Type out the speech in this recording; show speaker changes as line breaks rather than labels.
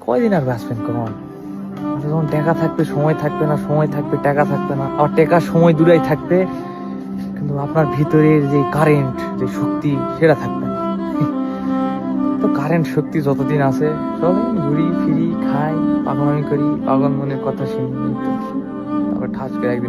কয়দিন আর বাঁচবেন কখন? যখন টাকা থাকবে সময় থাকবে না, সময় থাকবে টাকা থাকবে না, আবার টাকা সময় দূরাই থাকবে, কিন্তু আপনার ভিতরের যে কারেন্ট, যে শক্তি, সেটা থাকবে না। তো কারেন্ট শক্তি যতদিন আছে চলে, ঘুরি ফিরি, খাই, পাগলামি করি, পাগল মনের কথা শুনি, তারপর ঠাস করে একদিন